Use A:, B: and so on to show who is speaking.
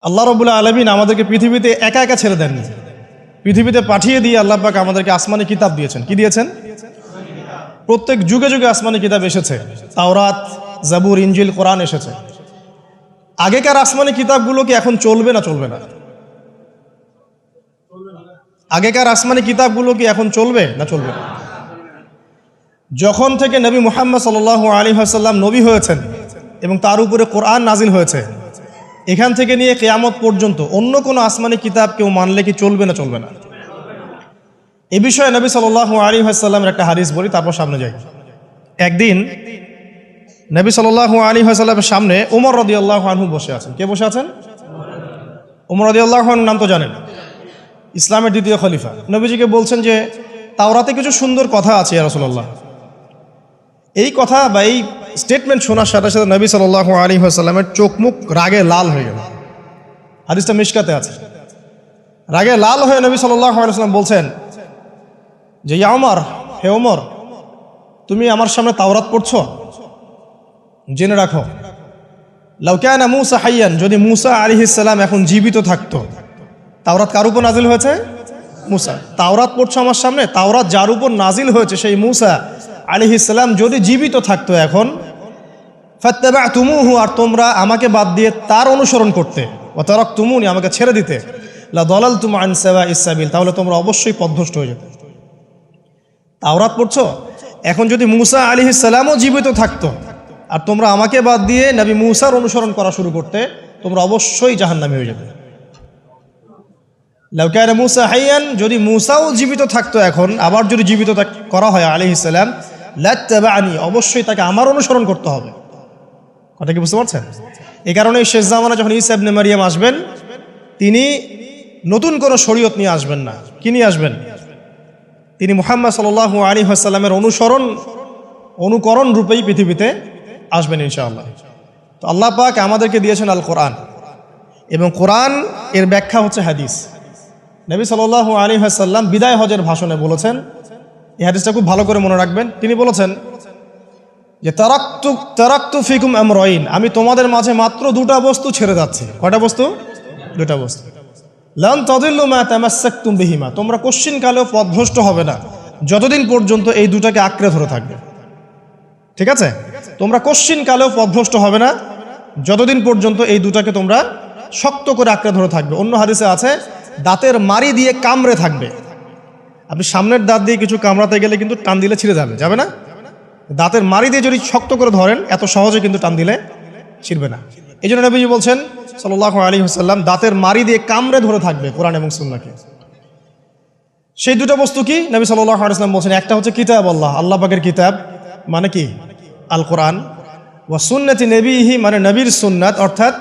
A: আল্লাহ রাব্বুল আলামিন আমাদেরকে পৃথিবীতে একা একা ছেড়ে দেননি। পৃথিবীতে পাঠিয়ে দিয়ে আল্লাহ পাক আমাদেরকে আসমানি কিতাব দিয়েছেন। কি দিয়েছেন? প্রত্যেক যুগে যুগে আসমানি কিতাব এসেছে। তাওরাত, জাবুর, ইনজিল, কোরআন এসেছে। আগেকার আসমানি কিতাবগুলো কি এখন চলবে না চলবে না? আগেকার আসমানি কিতাবগুলো কি এখন চলবে না চলবে না? যখন থেকে নবী মুহাম্মদ সাল্লাল্লাহু আলাইহি ওয়াসাল্লাম নবী হয়েছেন এবং তার উপরে কোরআন নাজিল হয়েছে, এখান থেকে নিয়ে কিয়ামত পর্যন্ত অন্য কোনো আসমানি কিতাব কেউ মানলে কি চলবে না চলবে না? এ বিষয়ে নবী সাল্লাল্লাহু আলাইহি ওয়াসাল্লামের একটা হাদিস বলি, তারপর সামনে যাই। একদিন নবী সাল্লাল্লাহু আলাইহি ওয়াসাল্লামের সামনে ওমর রাদিয়াল্লাহু আনহু বসে আছেন। কে বসে আছেন? ওমর রাদিয়াল্লাহু আনহু নাম তো জানেন, ইসলামের দ্বিতীয় খলিফা। নবীজিকে বলছেন যে তাওরাতে কিছু সুন্দর কথা আছে ইয়া রাসূলুল্লাহ। এই কথা বা এই স্টেটমেন্ট শোনার সাথে সাথে নবী সাল্লাল্লাহু আলাইহি ওয়াসাল্লামের চোখ মুখ রাগে লাল হয়ে গেল। হাদিসটা মিশকাতে আছে। রাগে লাল হয়ে নবী সাল্লাল্লাহু আলাইহি ওয়াসাল্লাম বলছেন যে ইয়া ওমর, হে ওমর, তুমি আমার সামনে তাওরাত পড়ছো? জেনে রাখো, লাউ কানা মূসা হাইয়ান, যদি মূসা আলাইহিস সালাম এখন জীবিত থাকতো। তাওরাত কার উপর নাজিল হয়েছে? মূসা। তাওরাত পড়ছো আমার সামনে? তাওরাত যার উপর নাজিল হয়েছে সেই মূসা আলাইহিস সালাম যদি জীবিত থাকতো এখন, ফাত্তাবা'তুমুহু, আর তোমরা আমাকে বাদ দিয়ে তার অনুসরণ করতে, ওয়া তারাকতুমুনি, আমাকে ছেড়ে দিতে, লা দালালতুম আন সাওয়াইস সাবিল, তাহলে তোমরা অবশ্যই পথভ্রষ্ট হয়ে যেতে। তাওরাত পড়ছো, এখন যদি মূসা আলাইহিস সালামও জীবিত থাকতো আর তোমরা আমাকে বাদ দিয়ে নবী মূসার অনুসরণ করা শুরু করতে, তোমরা অবশ্যই জাহান্নামী হয়ে যেতে। লাউ কানা মূসা হাইয়ান, যদি মূসাও জীবিত থাকতো এখন, আবার যদি জীবিত করা হয় আলাইহিস সালাম, লাত্তাবা'নি, অবশ্যই তাকে আমার অনুসরণ করতে হবে। কথা কি বুঝতে পারছেন? এই কারণে শেষ জামানা যখন ঈসা ইবনে মারইয়াম আসবেন, তিনি নতুন কোনো শরীয়ত নিয়ে আসবেন না। কি নিয়ে আসবেন? তিনি মুহাম্মদ সাল্লাল্লাহু আলাইহি ওয়াসাল্লামের অনুকরণ রূপেই পৃথিবীতে আসবেন ইনশাআল্লাহ। তো আল্লাহ পাক আমাদেরকে দিয়েছেন আল কোরআন, এবং কোরআন এর ব্যাখ্যা হচ্ছে হাদিস। নবী সাল্লাল্লাহু আলাইহি ওয়াসাল্লাম বিদায় হজের ভাষণে বলেছেন, এই হাদিসটা খুব ভালো করে মনে রাখবেন। তিনি বলেছেন যে তারাকতু ফিকুম আমরাইন, আমি তোমাদের মাঝে মাত্র দুটা বস্তু ছেড়ে যাচ্ছি। কয়টা বস্তু? দুটা বস্তু। লান তাদিল্লু মা তামাসসাকতুম বিহিমা, তোমরা কোশ্চিনকালেও পথভ্রষ্ট হবে না যতদিন পর্যন্ত এই দুটাকে আঁকড়ে ধরে থাকবে। ঠিক আছে? তোমরা কোশ্চিনকালেও পথভ্রষ্ট হবে না যতদিন পর্যন্ত এই দুটাকে তোমরা শক্ত করে আঁকড়ে ধরে থাকবে। অন্য হাদিসে আছে দাঁতের মাড়ি দিয়ে কামড়ে থাকবে। আপনি সামনের দাঁত দিয়ে কিছু কামড়াতে গেলে কিন্তু টান দিলে ছিঁড়ে যাবে না? দাঁতের মাড়ি দিয়ে যদি শক্ত করে ধরেন, এত সহজে কিন্তু টান দিলে ছিঁড়বে না। এই জন্য নবীজি বলছেন সাল্লাল্লাহু আলাইহি ওয়াসাল্লাম, দাঁতের মাড়ি দিয়ে কামড়ে ধরে থাকবে কোরআন এবং সুন্নাহকে। সেই দুটো বস্তু কি? নবী সাল্লাল্লাহু আলাইহি ওয়াসাল্লাম বলছেন, একটা হচ্ছে কিতাব আল্লাহ, আল্লাহ পাকের কিতাব মানে কি? আল কোরআন। ওয়া সুন্নতি নবীহি, মানে নবীর সুন্নাত, অর্থাৎ